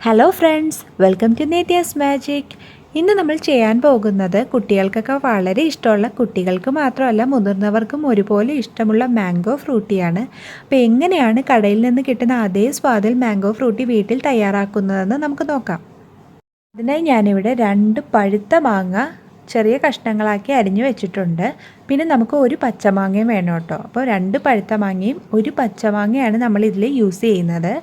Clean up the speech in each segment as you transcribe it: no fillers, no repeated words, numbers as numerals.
Hello friends, welcome to നെത്യാസ്മാജിക്. ഇന്ന് നമ്മൾ ചെയ്യാൻ പോകുന്നത് കുട്ടികൾക്കൊക്കെ വളരെ ഇഷ്ടമുള്ള, കുട്ടികൾക്ക് മാത്രമല്ല മുതിർന്നവർക്കും ഒരുപോലെ ഇഷ്ടമുള്ള മാംഗോ ഫ്രൂട്ടിയാണ്. അപ്പോൾ എങ്ങനെയാണ് കടയിൽ നിന്ന് കിട്ടുന്ന അതേ സ്വാദിൽ മാംഗോ ഫ്രൂട്ടി വീട്ടിൽ തയ്യാറാക്കുന്നതെന്ന് നമുക്ക് നോക്കാം. അതിനായി ഞാനിവിടെ 2 പഴുത്ത മാങ്ങ ചെറിയ കഷ്ണങ്ങളാക്കി അരിഞ്ഞു വെച്ചിട്ടുണ്ട്. പിന്നെ നമുക്ക് ഒരു പച്ചമാങ്ങയും വേണം കേട്ടോ. അപ്പോൾ 2 പഴുത്ത മാങ്ങയും ഒരു പച്ചമാങ്ങയാണ് നമ്മൾ ഇതിൽ യൂസ് ചെയ്യുന്നത്.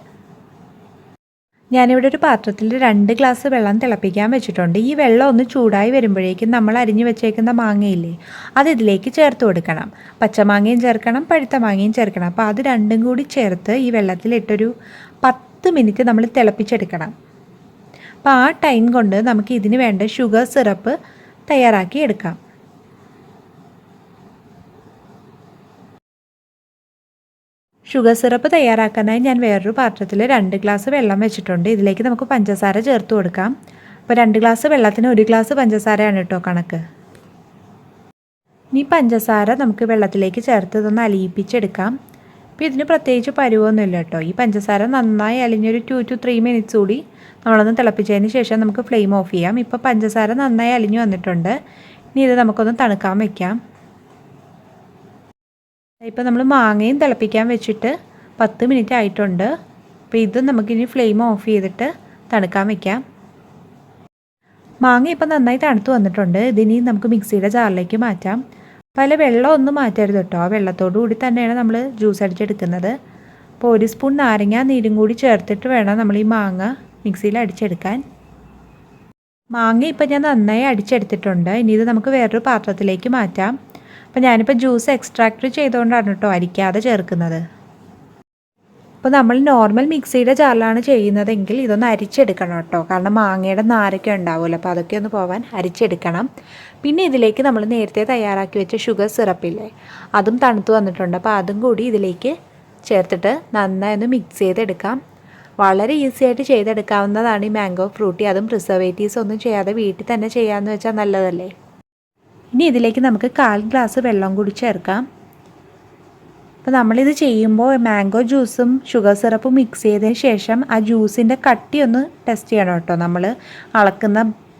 ഞാനിവിടെ ഒരു പാത്രത്തിൽ 2 ഗ്ലാസ് വെള്ളം തിളപ്പിക്കാൻ വെച്ചിട്ടുണ്ട്. ഈ വെള്ളം ഒന്ന് ചൂടായി വരുമ്പോഴേക്കും നമ്മൾ അരിഞ്ഞു വെച്ചേക്കുന്ന മാങ്ങയില്ലേ, അത് ഇതിലേക്ക് ചേർത്ത് കൊടുക്കണം. പച്ചമാങ്ങയും ചേർക്കണം, പഴുത്ത മാങ്ങയും ചേർക്കണം. അപ്പോൾ അത് രണ്ടും കൂടി ചേർത്ത് ഈ വെള്ളത്തിലിട്ടൊരു 10 മിനിറ്റ് നമ്മൾ തിളപ്പിച്ചെടുക്കണം. അപ്പോൾ ആ ടൈം കൊണ്ട് നമുക്ക് ഇതിന് വേണ്ട ഷുഗർ സിറപ്പ് തയ്യാറാക്കി എടുക്കാം. ഷുഗർ സിറപ്പ് തയ്യാറാക്കാനായി ഞാൻ വേറൊരു പാത്രത്തിൽ 2 ഗ്ലാസ് വെള്ളം വെച്ചിട്ടുണ്ട്. ഇതിലേക്ക് നമുക്ക് പഞ്ചസാര ചേർത്ത് കൊടുക്കാം. അപ്പോൾ 2 ഗ്ലാസ് വെള്ളത്തിന് 1 ഗ്ലാസ് പഞ്ചസാരയാണ് കേട്ടോ കണക്ക്. ഈ പഞ്ചസാര നമുക്ക് വെള്ളത്തിലേക്ക് ചേർത്ത് ഇതൊന്ന് അലിയിപ്പിച്ചെടുക്കാം. അപ്പോൾ ഇതിന് പ്രത്യേകിച്ച് പരുവൊന്നുമില്ല കേട്ടോ. ഈ പഞ്ചസാര നന്നായി അലിഞ്ഞൊരു 2 to 3 മിനിറ്റ്സ് കൂടി നമ്മളൊന്ന് തിളപ്പിച്ചതിന് ശേഷം നമുക്ക് ഫ്ലെയിം ഓഫ് ചെയ്യാം. ഇപ്പോൾ പഞ്ചസാര നന്നായി അലിഞ്ഞു വന്നിട്ടുണ്ട്. ഇനി ഇത് നമുക്കൊന്ന് തണുക്കാൻ വയ്ക്കാം. ഇപ്പോൾ നമ്മൾ മാങ്ങയും തിളപ്പിക്കാൻ വെച്ചിട്ട് 10 മിനിറ്റ് ആയിട്ടുണ്ട്. അപ്പോൾ ഇത് നമുക്കിനി ഫ്ലെയിം ഓഫ് ചെയ്തിട്ട് തണുക്കാൻ വയ്ക്കാം. മാങ്ങ ഇപ്പോൾ നന്നായി തണുത്ത് വന്നിട്ടുണ്ട്. ഇതിനി നമുക്ക് മിക്സിയുടെ ജാറിലേക്ക് മാറ്റാം. പല വെള്ളം ഒന്നും മാറ്റരുത് കേട്ടോ. ആ വെള്ളത്തോടു കൂടി തന്നെയാണ് നമ്മൾ ജ്യൂസ് അടിച്ചെടുക്കുന്നത്. അപ്പോൾ 1 സ്പൂൺ നാരങ്ങ നീരും കൂടി ചേർത്തിട്ട് വേണം നമ്മൾ ഈ മാങ്ങ മിക്സിയിൽ അടിച്ചെടുക്കാൻ. മാങ്ങ ഇപ്പോൾ ഞാൻ നന്നായി അടിച്ചെടുത്തിട്ടുണ്ട്. ഇനി ഇത് നമുക്ക് വേറൊരു പാത്രത്തിലേക്ക് മാറ്റാം. അപ്പോൾ ഞാനിപ്പോൾ ജ്യൂസ് എക്സ്ട്രാക്റ്റ് ചെയ്തുകൊണ്ടാണ് കേട്ടോ അരിക്കാതെ ചേർക്കുന്നത്. അപ്പോൾ നമ്മൾ നോർമൽ മിക്സിയുടെ ജാറിലാണ് ചെയ്യുന്നതെങ്കിൽ ഇതൊന്ന് അരിച്ചെടുക്കണം കേട്ടോ. കാരണം മാങ്ങയുടെ നാരൊക്കെ ഉണ്ടാവുമല്ലോ, അപ്പോൾ അതൊക്കെ ഒന്ന് പോവാൻ അരിച്ചെടുക്കണം. പിന്നെ ഇതിലേക്ക് നമ്മൾ നേരത്തെ തയ്യാറാക്കി വെച്ച ഷുഗർ സിറപ്പില്ലേ, അതും തണുത്ത് വന്നിട്ടുണ്ട്. അപ്പോൾ അതും കൂടി ഇതിലേക്ക് ചേർത്തിട്ട് നന്നായി ഒന്ന് മിക്സ് ചെയ്തെടുക്കാം. വളരെ ഈസി ആയിട്ട് ചെയ്തെടുക്കാവുന്നതാണ് ഈ മാംഗോ ഫ്രൂട്ടി. അതും പ്രിസർവേറ്റീവ്സ് ഒന്നും ചെയ്യാതെ വീട്ടിൽ തന്നെ ചെയ്യാമെന്ന് വെച്ചാൽ നല്ലതല്ലേ. ഇനി ഇതിലേക്ക് നമുക്ക് 1/4 ഗ്ലാസ് വെള്ളം കൂടി ചേർക്കാം. അപ്പോൾ നമ്മളിത് ചെയ്യുമ്പോൾ മാംഗോ ജ്യൂസും ഷുഗർ സിറപ്പും മിക്സ് ചെയ്തതിന് ശേഷം ആ ജ്യൂസിൻ്റെ കട്ടി ഒന്ന് ടെസ്റ്റ് ചെയ്യണം കേട്ടോ. നമ്മൾ അളക്കുന്ന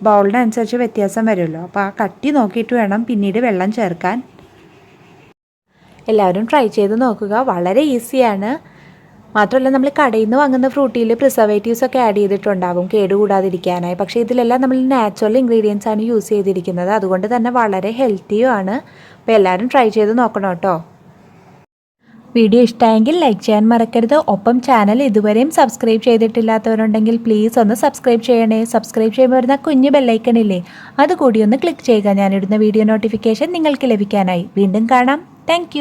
ബൗളിനനുസരിച്ച് വ്യത്യാസം വരുമല്ലോ. അപ്പോൾ ആ കട്ടി നോക്കിയിട്ട് വേണം പിന്നീട് വെള്ളം ചേർക്കാൻ. എല്ലാവരും ട്രൈ ചെയ്ത് നോക്കുക. വളരെ ഈസിയാണ്. മാത്രമല്ല നമ്മൾ കടയിൽ നിന്ന് വാങ്ങുന്ന ഫ്രൂട്ടിയിൽ പ്രിസർവേറ്റീവ്സ് ഒക്കെ ആഡ് ചെയ്തിട്ടുണ്ടാവും കേടുകൂടാതിരിക്കാനായി. പക്ഷേ ഇതിലെല്ലാം നമ്മൾ നാച്ചുറൽ ഇൻഗ്രീഡിയൻസ് ആണ് യൂസ് ചെയ്തിരിക്കുന്നത്. അതുകൊണ്ട് തന്നെ വളരെ ഹെൽത്തിയും ആണ്. അപ്പോൾ എല്ലാവരും ട്രൈ ചെയ്ത് നോക്കണം കേട്ടോ. വീഡിയോ ഇഷ്ടമായെങ്കിൽ ലൈക്ക് ചെയ്യാൻ മറക്കരുത്. ഒപ്പം ചാനൽ ഇതുവരെയും സബ്സ്ക്രൈബ് ചെയ്തിട്ടില്ലാത്തവരുണ്ടെങ്കിൽ പ്ലീസ് ഒന്ന് സബ്സ്ക്രൈബ് ചെയ്യണേ. സബ്സ്ക്രൈബ് ചെയ്യുമ്പോൾ വരുന്ന കുഞ്ഞു ബെല്ലൈക്കണില്ലേ, അതുകൂടി ഒന്ന് ക്ലിക്ക് ചെയ്യുക. ഞാനിടുന്ന വീഡിയോ നോട്ടിഫിക്കേഷൻ നിങ്ങൾക്ക് ലഭിക്കാനായി. വീണ്ടും കാണാം. താങ്ക്